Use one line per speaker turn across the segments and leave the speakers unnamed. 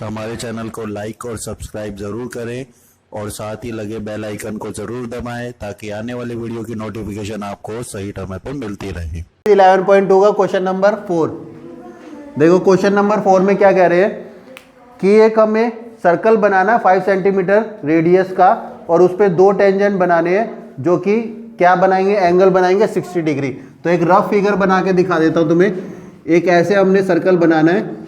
हमारे चैनल को लाइक और सब्सक्राइब ज़रूर करें और साथ ही लगे बेल आइकन को ज़रूर दबाएं ताकि आने वाली वीडियो की नोटिफिकेशन आपको सही समय पर मिलती रहे।
11.2 का क्वेश्चन नंबर 4। देखो क्वेश्चन नंबर 4 में क्या कह रहे हैं कि एक हमें सर्कल बनाना 5 सेंटीमीटर रेडियस का और उस पर 2 टेंजेंट बनाने हैं जो कि क्या बनाएंगे, एंगल बनाएंगे 60 डिग्री। तो एक रफ फिगर बना के दिखा देता हूं तुम्हें। एक ऐसे हमने सर्कल बनाना है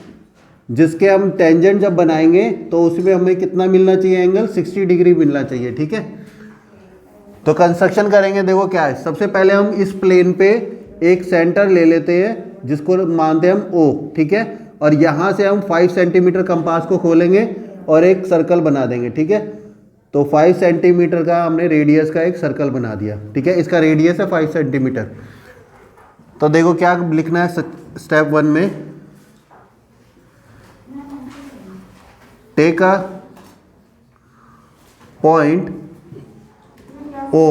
जिसके हम टेंजेंट जब बनाएंगे तो उसमें हमें कितना मिलना चाहिए, एंगल 60 डिग्री मिलना चाहिए। ठीक है, तो कंस्ट्रक्शन करेंगे। देखो क्या है, सबसे पहले हम इस प्लेन पे एक सेंटर ले लेते हैं जिसको मानते हैं हम O। ठीक है, और यहाँ से हम 5 सेंटीमीटर कंपास को खोलेंगे और एक सर्कल बना देंगे। ठीक है, तो 5 सेंटीमीटर का हमने रेडियस का एक सर्कल बना दिया। ठीक है, इसका रेडियस है 5 सेंटीमीटर। तो देखो क्या लिखना है स्टेप 1 में, take a point O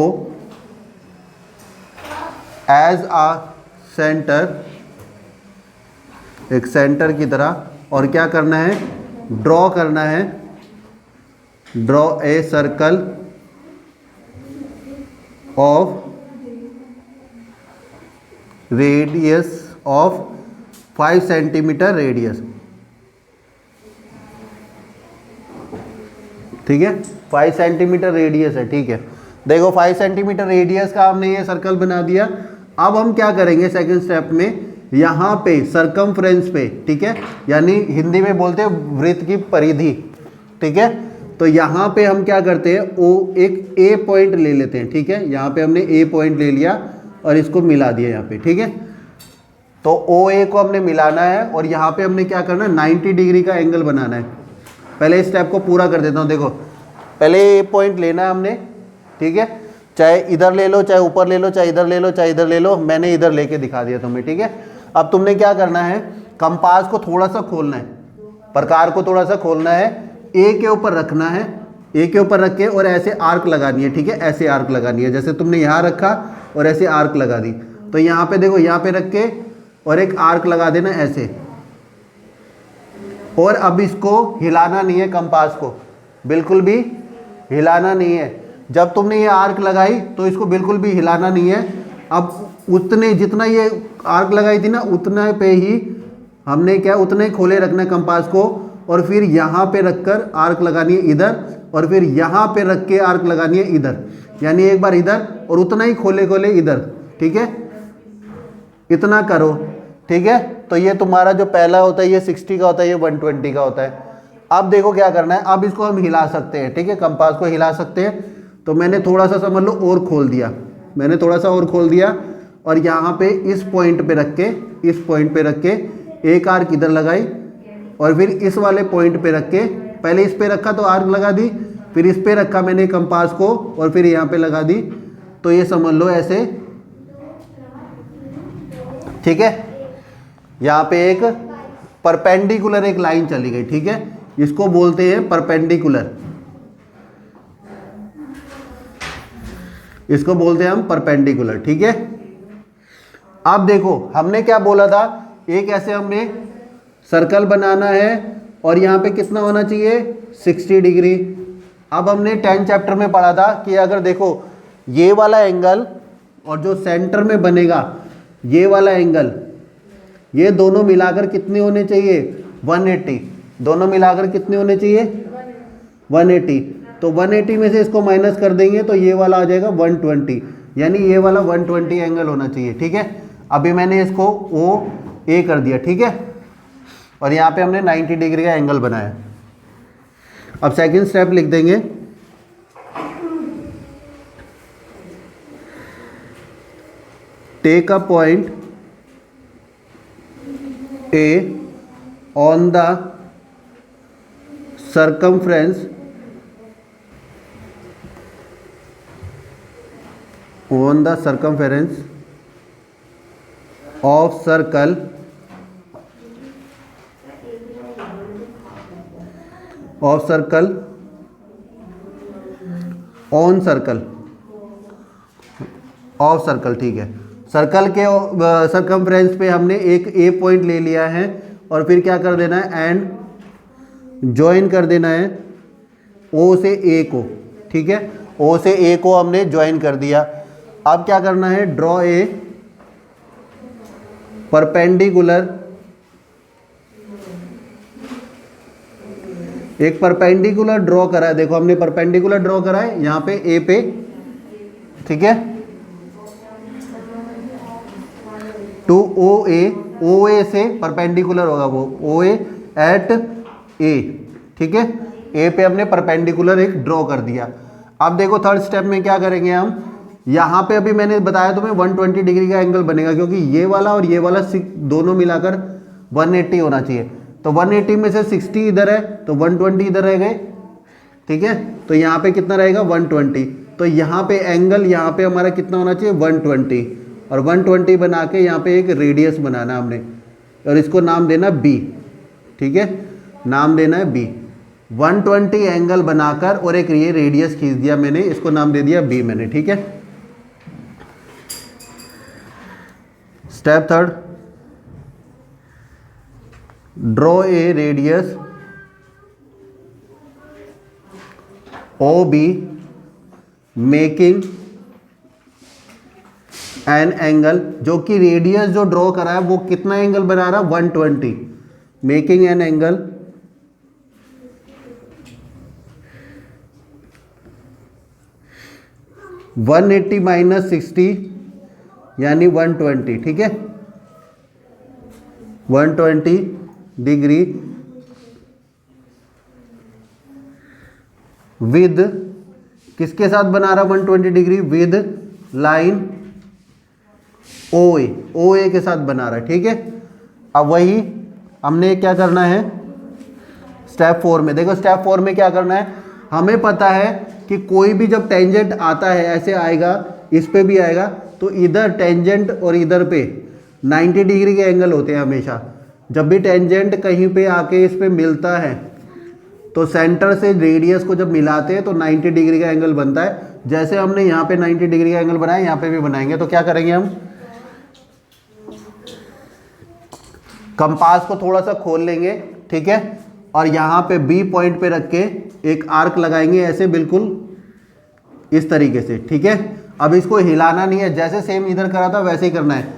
as a centre, एक सेंटर की तरह, और क्या करना है, ड्रॉ करना है, draw a circle of radius of 5 centimetre radius. ठीक है, 5 सेंटीमीटर रेडियस है। ठीक है, देखो 5 सेंटीमीटर रेडियस का हमने ये सर्कल बना दिया। अब हम क्या करेंगे सेकंड स्टेप में, यहाँ पे सरकमफ्रेंस पे, ठीक है, यानी हिंदी में बोलते हैं वृत्त की परिधि। ठीक है, तो यहाँ पे हम क्या करते हैं, एक ए पॉइंट ले लेते हैं। ठीक है, यहाँ पे हमने ए पॉइंट ले लिया और इसको मिला दिया यहाँ पे। ठीक है, तो ओ ए को हमने मिलाना है और यहाँ पे हमने क्या करना है, 90 डिग्री का एंगल बनाना है। पहले इस स्टेप को पूरा कर देता हूँ। देखो पहले ए पॉइंट लेना है हमने। ठीक है, चाहे इधर ले लो, चाहे ऊपर ले लो, चाहे इधर ले लो, चाहे इधर ले लो, मैंने इधर लेके दिखा दिया तुम्हें। ठीक है, अब तुमने क्या करना है, कंपास को थोड़ा सा खोलना है, प्रकार को थोड़ा सा खोलना है, ए के ऊपर रखना है, ए के ऊपर रख के और ऐसे आर्क लगानी है। ठीक है, ऐसे आर्क लगानी है, जैसे तुमने यहाँ रखा और ऐसे आर्क लगा दी। तो यहाँ पे देखो, यहाँ पे रख के और एक आर्क लगा देना ऐसे। और अब इसको हिलाना नहीं है, कंपास को बिल्कुल भी हिलाना नहीं है। जब तुमने ये आर्क लगाई तो इसको बिल्कुल भी हिलाना नहीं है। अब उतने जितना ये आर्क लगाई थी ना, उतना पे ही हमने क्या, उतने खोले रखना है कंपास को, और फिर यहाँ पे रखकर आर्क लगानी है इधर, और फिर यहाँ पे रख के आर्क लगानी है इधर, यानी एक बार इधर और उतना ही खोले खोले इधर। ठीक है, इतना करो। ठीक है, तो ये तुम्हारा जो पहला होता है ये 60 का होता है, ये 120 का होता है। अब देखो क्या करना है, अब इसको हम हिला सकते हैं। ठीक है, कंपास को हिला सकते हैं। तो मैंने थोड़ा सा समझ लो और खोल दिया, मैंने थोड़ा सा और खोल दिया, और यहाँ पे इस पॉइंट पे रख के, इस पॉइंट पे रख के एक आर्क इधर लगाई, और फिर इस वाले पॉइंट पे रख के, पहले इस पे रखा तो आर्क लगा दी, फिर इस पे रखा मैंने कंपास को और फिर यहाँ पे लगा दी। तो ये समझ लो ऐसे। ठीक है, यहाँ पे एक परपेंडिकुलर एक लाइन चली गई। ठीक है, इसको बोलते हैं परपेंडिकुलर, इसको बोलते हैं हम परपेंडिकुलर। ठीक है, अब देखो हमने क्या बोला था, एक ऐसे हमने सर्कल बनाना है और यहाँ पे कितना होना चाहिए, 60 डिग्री। अब हमने 10 चैप्टर में पढ़ा था कि अगर देखो ये वाला एंगल और जो सेंटर में बनेगा ये वाला एंगल, ये दोनों मिलाकर कितने होने चाहिए, 180। दोनों मिलाकर कितने होने चाहिए, 180। तो 180 में से इसको माइनस कर देंगे तो ये वाला आ जाएगा 120, यानी ये वाला 120 एंगल होना चाहिए। ठीक है, अभी मैंने इसको ओ ए कर दिया। ठीक है, और यहाँ पे हमने 90 डिग्री का एंगल बनाया। अब सेकंड स्टेप लिख देंगे, take a point A on the circumference on the circumference of circle on circle of circle. ठीक है, सर्कल के सर्कमफ्रेंस पे हमने एक ए पॉइंट ले लिया है और फिर क्या कर देना है, एंड ज्वाइन कर देना है ओ से ए को, ठीक है, ओ से ए को हमने ज्वाइन कर दिया। अब क्या करना है, ड्रॉ ए परपेंडिकुलर, एक परपेंडिकुलर ड्रॉ करा है, देखो हमने परपेंडिकुलर ड्रॉ करा है यहाँ पे ए पे, ठीक है, टू ओ ए से परपेंडिकुलर होगा वो, ओ ए एट ए, ठीक है, ए पे हमने परपेंडिकुलर एक ड्रॉ कर दिया। अब देखो थर्ड स्टेप में क्या करेंगे हम, यहाँ पे अभी मैंने बताया तुम्हें 120 डिग्री का एंगल बनेगा, क्योंकि ये वाला और ये वाला दोनों मिलाकर 180 होना चाहिए। तो 180 में से 60 इधर है तो 120 इधर रह गए, ठीक है, तो यहाँ पे कितना रहेगा 120। तो यहाँ पे एंगल यहाँ पे हमारा कितना होना चाहिए 120, और 120 बना के यहाँ पे एक रेडियस बनाना हमने, और इसको नाम देना बी, ठीक है, नाम देना है बी। 120 एंगल बनाकर और एक ये रेडियस खींच दिया मैंने, इसको नाम दे दिया बी मैंने, ठीक है। Step third, draw a radius O B making an angle, जो कि रेडियस जो ड्रॉ करा है वो कितना एंगल बना रहा है 120, मेकिंग एन एंगल 180 माइनस 60 यानी 120, ठीक है, 120 डिग्री विद किसके साथ बना रहा 120 डिग्री, विद लाइन ओ ए के साथ बना रहा है, ठीक है। अब वही हमने क्या करना है स्टेप 4 में, देखो स्टेप 4 में क्या करना है, हमें पता है कि कोई भी जब टेंजेंट आता है ऐसे आएगा, इस पे भी आएगा, तो इधर टेंजेंट और इधर पे 90 डिग्री के एंगल होते हैं हमेशा। जब भी टेंजेंट कहीं पे आके इस पे मिलता है तो सेंटर से रेडियस को जब मिलाते हैं तो 90 डिग्री का एंगल बनता है। जैसे हमने यहाँ पे 90 डिग्री का एंगल बनाया, यहाँ पे भी बनाएंगे। तो क्या करेंगे हम, कंपास को थोड़ा सा खोल लेंगे, ठीक है, और यहाँ पे बी पॉइंट पे रख के एक आर्क लगाएंगे ऐसे, बिल्कुल इस तरीके से, ठीक है। अब इसको हिलाना नहीं है, जैसे सेम इधर करा था वैसे ही करना है,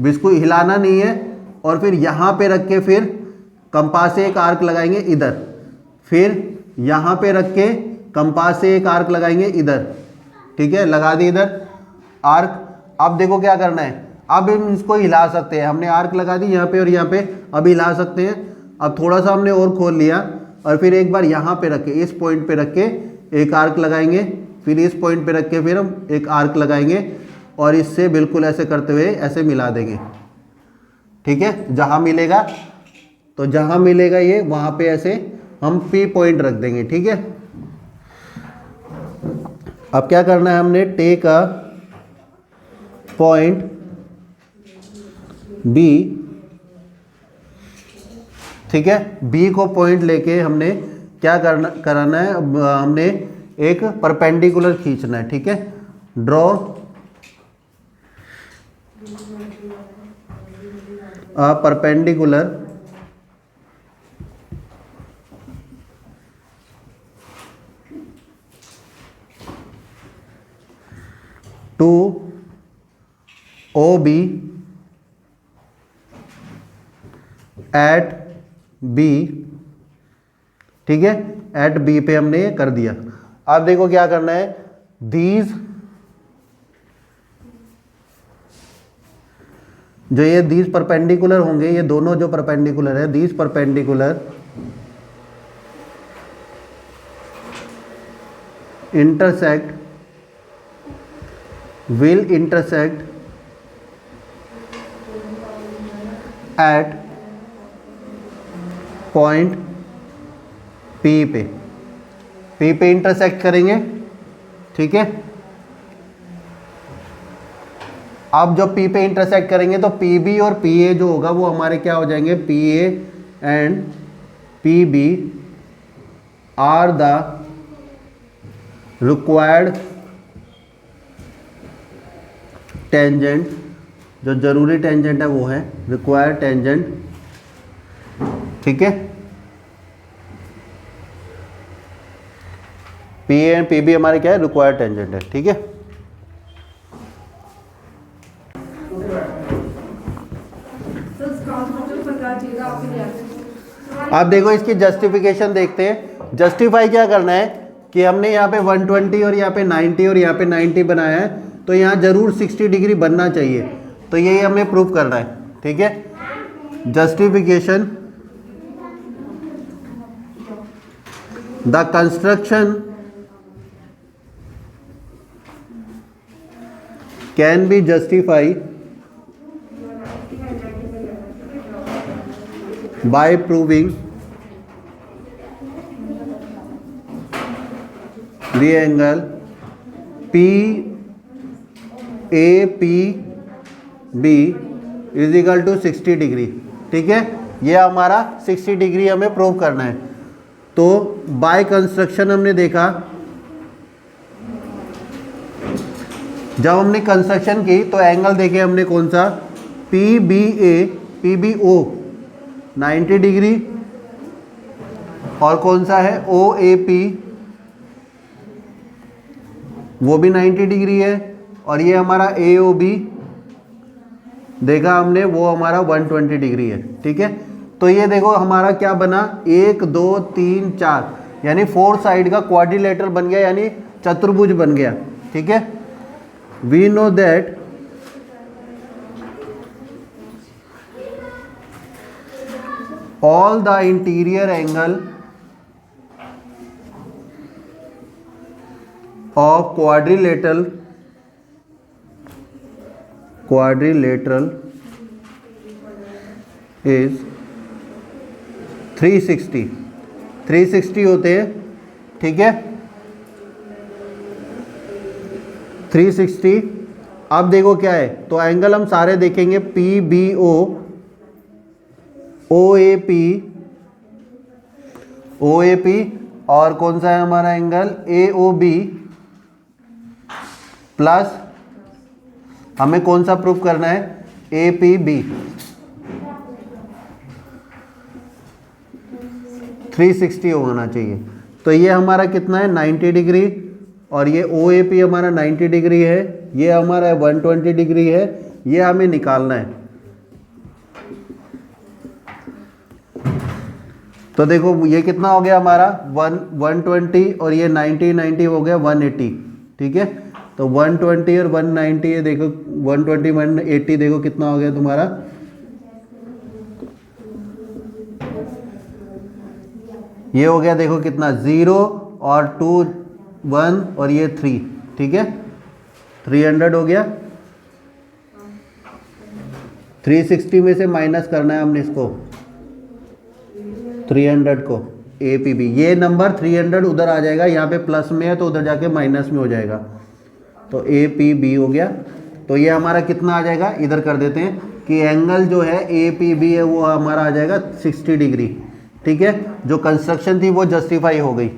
इसको हिलाना नहीं है। और फिर यहाँ पे रख के फिर कंपास से एक आर्क लगाएंगे इधर, फिर यहाँ पे रख के कंपास से एक आर्क लगाएंगे इधर, ठीक है, लगा दी इधर आर्क। अब देखो क्या करना है, अब हम इसको हिला सकते हैं, हमने आर्क लगा दी यहाँ पे और यहाँ पे, अब हिला सकते हैं। अब थोड़ा सा हमने और खोल लिया और फिर एक बार यहाँ पे रख के, इस पॉइंट पे रख के एक आर्क लगाएंगे, फिर इस पॉइंट पे रख के फिर हम एक आर्क लगाएंगे और इससे बिल्कुल ऐसे करते हुए ऐसे मिला देंगे, ठीक है। जहाँ मिलेगा तो जहाँ मिलेगा ये वहाँ पे ऐसे हम पी पॉइंट रख देंगे, ठीक है। अब क्या करना है, हमने टेक अ पॉइंट बी, ठीक है, बी को पॉइंट लेके हमने क्या कराना है, हमने एक परपेंडिकुलर खींचना है, ठीक है। Draw a perpendicular to O B at B, ठीक है, एट बी पे हमने ये कर दिया। अब देखो क्या करना है, दीज जो ये दीज परपेंडिकुलर होंगे, ये दोनों जो परपेंडिकुलर है, these perpendicular intersect will intersect at point P पे, P पे इंटरसेक्ट करेंगे, ठीक है। अब जब P पे इंटरसेक्ट करेंगे तो PB और PA जो होगा वो हमारे क्या हो जाएंगे, PA and PB are the required tangent, जो जरूरी टेंजेंट है वो है रिक्वायर्ड टेंजेंट, ठीक है। P A and P B हमारे क्या है, रिक्वायर्ड टेंजेंट है, ठीक है। आप देखो इसकी जस्टिफिकेशन देखते हैं। जस्टिफाई क्या करना है कि हमने यहाँ पे 120 और यहाँ पे 90 और यहाँ पे 90 बनाया है, तो यहाँ जरूर 60 डिग्री बनना चाहिए, तो यही हमें प्रूव करना है, ठीक है। Justification, the construction can be justify by proving the angle PAPB is equal to 60 degree, ठीक है। ये हमारा 60 डिग्री हमें प्रूव करना है। तो बाय कंस्ट्रक्शन हमने देखा, जब हमने कंस्ट्रक्शन की तो एंगल देखे हमने कौन सा, PBO 90 डिग्री, और कौन सा है OAP, वो भी 90 डिग्री है, और ये हमारा AOB देखा हमने, वो हमारा 120 डिग्री है, ठीक है। तो ये देखो हमारा क्या बना, 1 2 3 4, यानी 4 साइड का क्वाड्रिलेटरल बन गया, यानी चतुर्भुज बन गया, ठीक है। We know that all the interior angle of quadrilateral is 360 होते हैं, ठीक है। 360। अब देखो क्या है, तो एंगल हम सारे देखेंगे, PBO, OAP और कौन सा है हमारा एंगल AOB, प्लस हमें कौन सा प्रूफ करना है, APB। 360 होना चाहिए। तो ये हमारा कितना है, 90 डिग्री, और ये OAP हमारा 90 डिग्री है, ये हमारा 120 डिग्री है, ये हमें निकालना है। तो देखो ये कितना हो गया हमारा 120, और ये 90 हो गया 180, ठीक है। तो 120 और 190, ये देखो 120 180 देखो कितना हो गया तुम्हारा, ये हो गया देखो कितना, 0 और 2 1 और ये 3, ठीक है। 300 हो गया। 360 में से माइनस करना है हमने इसको, 300 को, APB। ये नंबर 300 उधर आ जाएगा, यहाँ पे प्लस में है तो उधर जाके माइनस में हो जाएगा, तो APB हो गया। तो ये हमारा कितना आ जाएगा, इधर कर देते हैं कि एंगल जो है APB है वो हमारा आ जाएगा 60 डिग्री, ठीक है। जो कंस्ट्रक्शन थी वो जस्टिफाई हो गई।